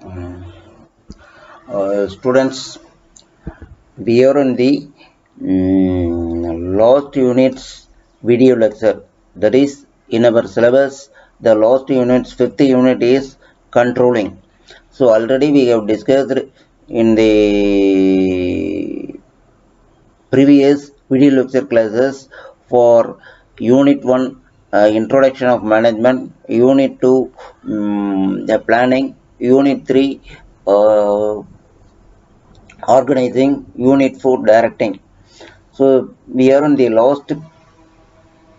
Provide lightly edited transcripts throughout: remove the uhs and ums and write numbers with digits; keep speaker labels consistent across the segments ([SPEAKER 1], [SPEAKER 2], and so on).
[SPEAKER 1] Um, Students, we are on the last unit's video lecture. That is in our syllabus. The last unit's fifth unit is controlling. So already we have discussed in the previous video lecture classes for unit 1, introduction of management, unit 2, the planning, unit 3, uh, organizing, unit 4, directing. So we are on the last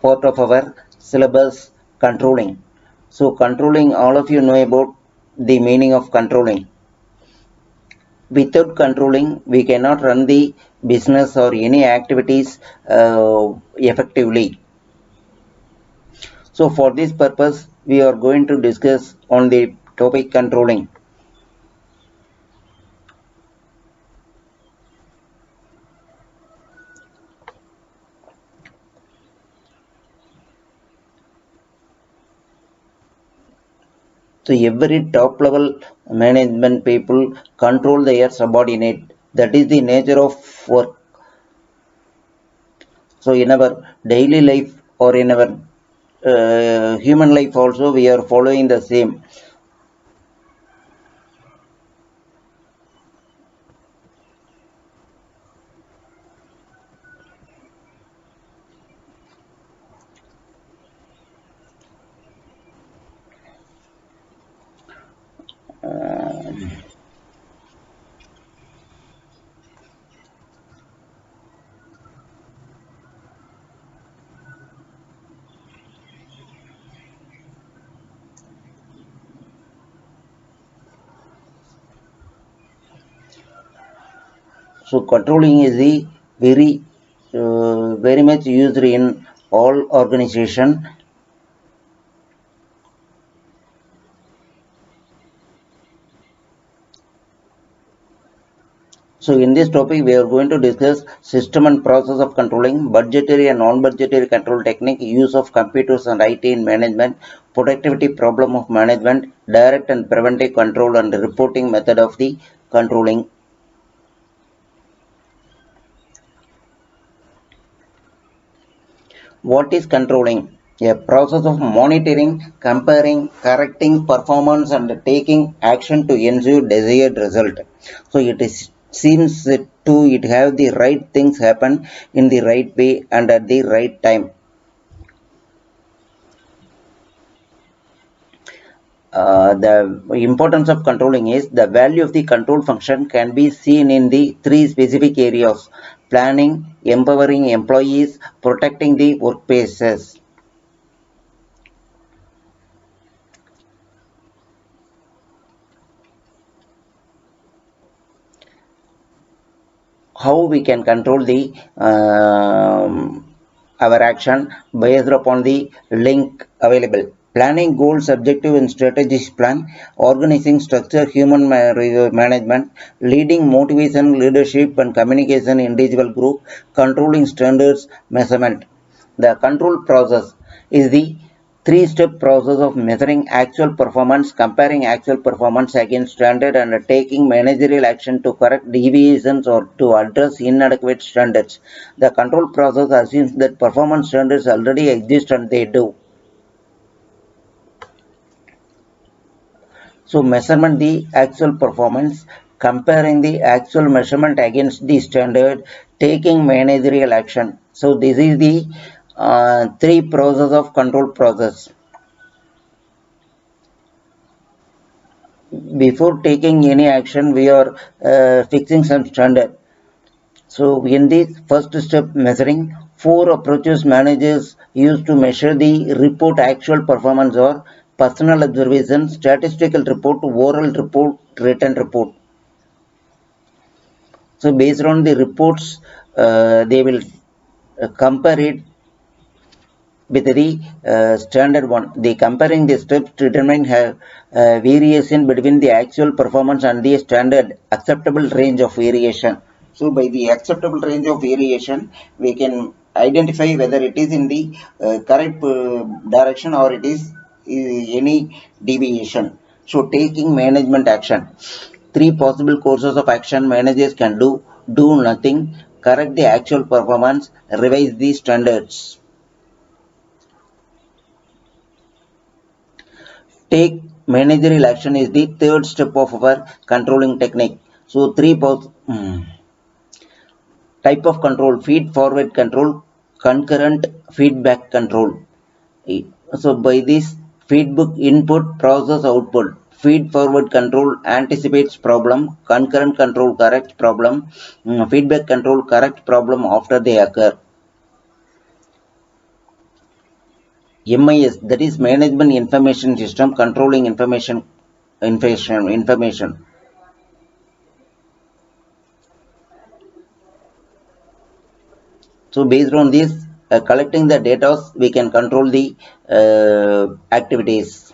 [SPEAKER 1] part of our syllabus, controlling. So controlling, all of you know about the meaning of controlling. Without controlling, we cannot run the business or any activities effectively. So for this purpose, we are going to discuss on the topic controlling. So every top level management people control their subordinate. That is the nature of work. So in our daily life or in our human life also, we are following the same. So controlling is the very much used in all organization. So in this topic, we are going to discuss system and process of controlling, budgetary and non-budgetary control technique, use of computers and IT in management, productivity problem of management, direct and preventive control and reporting method of the controlling. What is controlling? A process of monitoring, comparing, correcting performance and taking action to ensure desired result. So it is seems to it have the right things happen in the right way and at the right time. The importance of controlling is the value of the control function can be seen in the three specific areas: planning, empowering employees, protecting the workplaces. How we can control the our action based upon the link available: planning goals, objective and strategies plan, organizing structure, human management, leading motivation, leadership and communication, individual group, controlling standards, measurement. The control process is the three-step process of measuring actual performance, comparing actual performance against standard, and taking managerial action to correct deviations or to address inadequate standards. The control process assumes that performance standards already exist and they do. So measurement the actual performance, comparing the actual measurement against the standard, taking managerial action. So this is the three process of control process. Before taking any action, we are fixing some standard. So in the first step, measuring, four approaches managers use to measure the report actual performance or personal observation, statistical report, oral report, written report. So based on the reports, they will compare it with the standard one. The comparing the steps to determine variation between the actual performance and the standard acceptable range of variation. So by the acceptable range of variation, we can identify whether it is in the correct direction or it is any deviation. So taking management action. Three possible courses of action managers can do. Do nothing, correct the actual performance, revise the standards. Take managerial action is the third step of our controlling technique. So type of control: feed forward control, concurrent feedback control. So by this, feedback input, process output. Feed forward control anticipates problem, concurrent control corrects problem, feedback control correct problem after they occur. MIS, that is management information system, controlling information. So based on this, collecting the data, we can control the activities.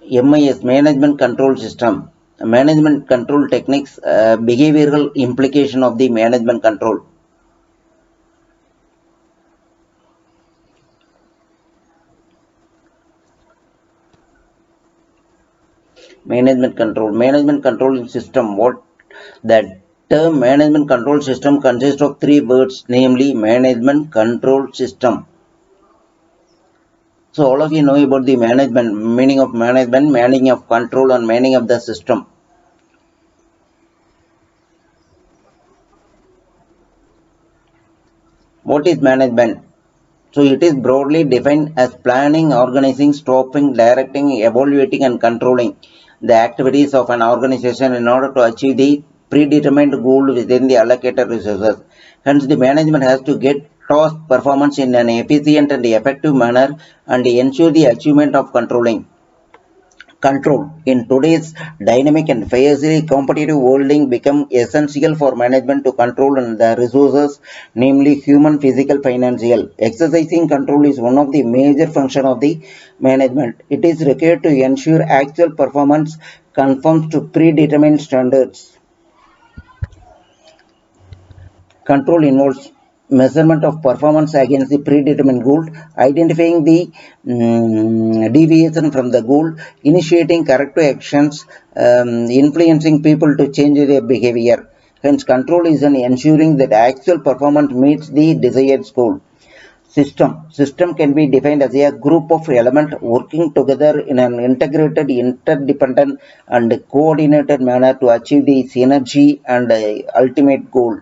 [SPEAKER 1] MIS, management control system. Management control techniques, behavioral implication of the management control. Management control system. What that term management control system consists of three words, namely management control system. So all of you know about the management, meaning of management, meaning of control, and meaning of the system. What is management? So it is broadly defined as planning, organizing, stopping, directing, evaluating, and controlling the activities of an organization in order to achieve the predetermined goal within the allocated resources. Hence, the management has to get task performance in an efficient and effective manner and ensure the achievement of control. In today's dynamic and fiercely competitive world, become essential for management to control the resources, namely human, physical, financial. Exercising control is one of the major functions of the management. It is required to ensure actual performance conforms to predetermined standards. Control involves measurement of performance against the predetermined goal, identifying the deviation from the goal, initiating corrective actions, influencing people to change their behavior. Hence, control is an ensuring that actual performance meets the desired goal. System can be defined as a group of elements working together in an integrated, interdependent, and coordinated manner to achieve the synergy and ultimate goal.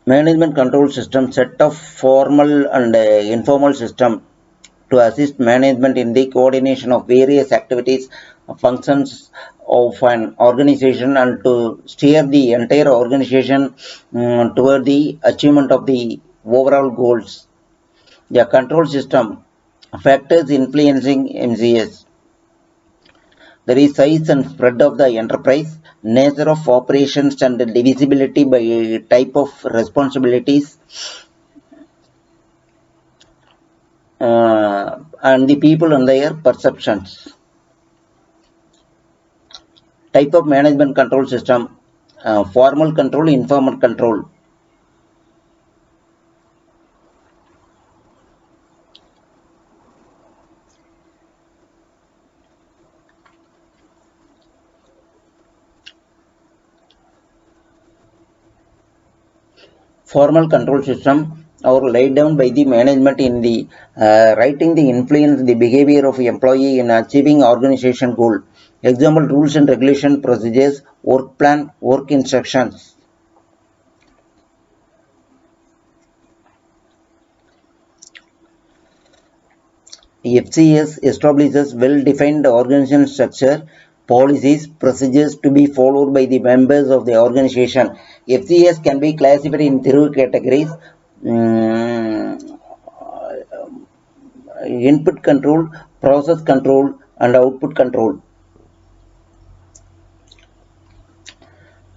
[SPEAKER 1] Management control system set of formal and informal system to assist management in the coordination of various activities, functions of an organization and to steer the entire organization toward the achievement of the overall goals. The control system factors influencing MCS. There is size and spread of the enterprise, nature of operations and divisibility by type of responsibilities, and the people and their perceptions. Type of management control system: formal control, informal control. Formal control system are laid down by the management in the writing the influence the behavior of employee in achieving organization goal. Example: rules and regulation, procedures, work plan, work instructions. FCS establishes well-defined organizational structure, policies, procedures to be followed by the members of the organization. FCS can be classified in three categories: mm, input control, process control, and output control.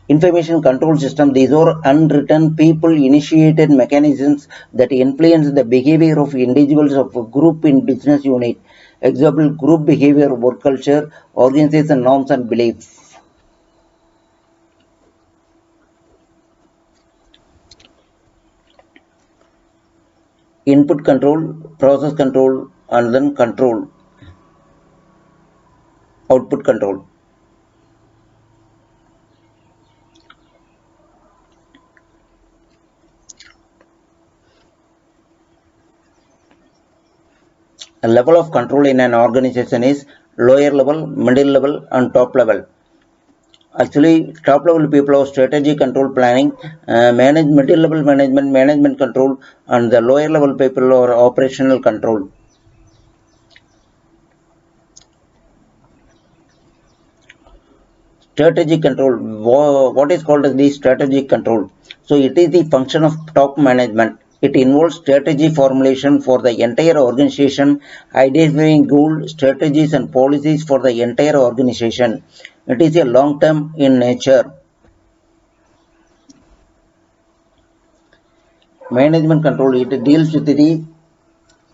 [SPEAKER 1] Information control system: these are unwritten, people initiated mechanisms that influence the behavior of individuals of a group in business unit. Example: group behavior, work culture, organization norms and beliefs. input control, process control, and then control, output control. A level of control in an organization is lower level, middle level, and top level. Actually, top level people have strategy control planning, middle level management control, and the lower level people are operational control. Strategic control. What is called as the strategic control? So it is the function of top management. It involves strategy formulation for the entire organization, identifying goals, strategies, and policies for the entire organization. It is a long term in nature. Management control, it deals with the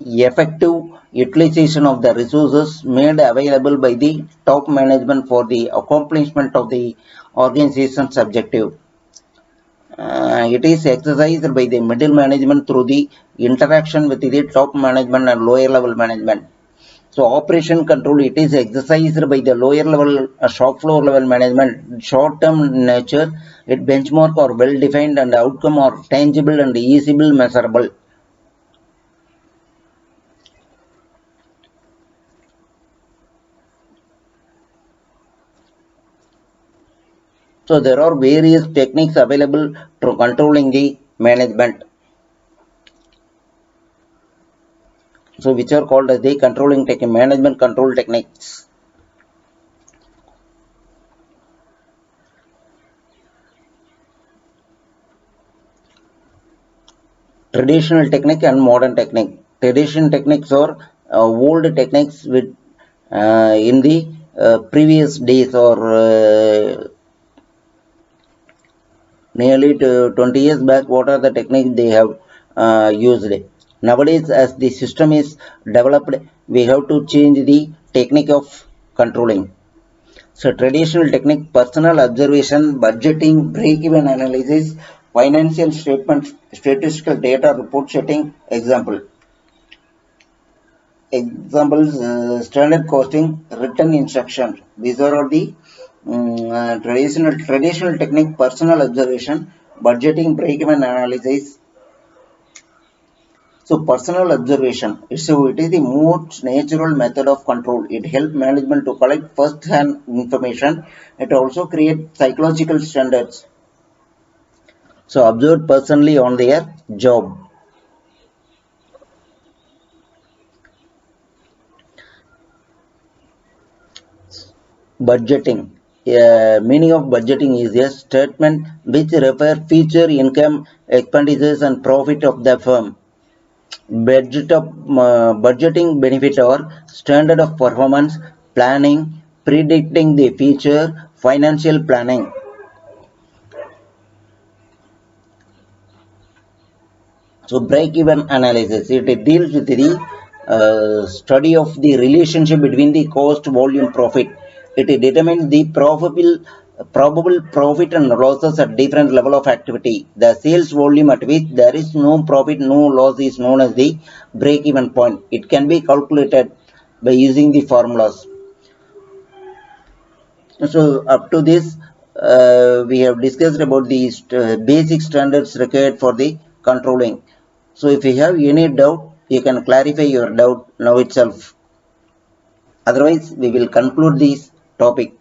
[SPEAKER 1] effective utilization of the resources made available by the top management for the accomplishment of the organization's objective. It is exercised by the middle management through the interaction with the top management and lower level management. So operation control, it is exercised by the lower level, shop floor level management, short term in nature. It benchmark or well defined and outcome are tangible and easily measurable. So there are various techniques available to controlling the management. So which are called as the controlling technique, management control techniques. Traditional technique and modern technique. Traditional techniques are old techniques with in the previous days or nearly 20 years back. What are the techniques they have used? Nowadays, as the system is developed, we have to change the technique of controlling. So traditional technique: personal observation, budgeting, break-even analysis, financial statement, statistical data, report setting. Examples: standard costing, written instruction. These are all the traditional technique: personal observation, budgeting, break-even analysis. So personal observation. It is the most natural method of control. It helps management to collect first-hand information. It also creates psychological standards. So observe personally on their job. Budgeting. Meaning of budgeting is a statement which refer future income, expenditures, and profit of the firm. Budgeting benefit are standard of performance, planning, predicting the future, financial planning. So break-even analysis, it deals with the study of the relationship between the cost, volume, profit. It determines the probable profit and losses at different level of activity. The sales volume at which there is no profit, no loss is known as the break-even point. It can be calculated by using the formulas. So up to this, we have discussed about the basic standards required for the controlling. So if you have any doubt, you can clarify your doubt now itself. Otherwise, we will conclude this topic.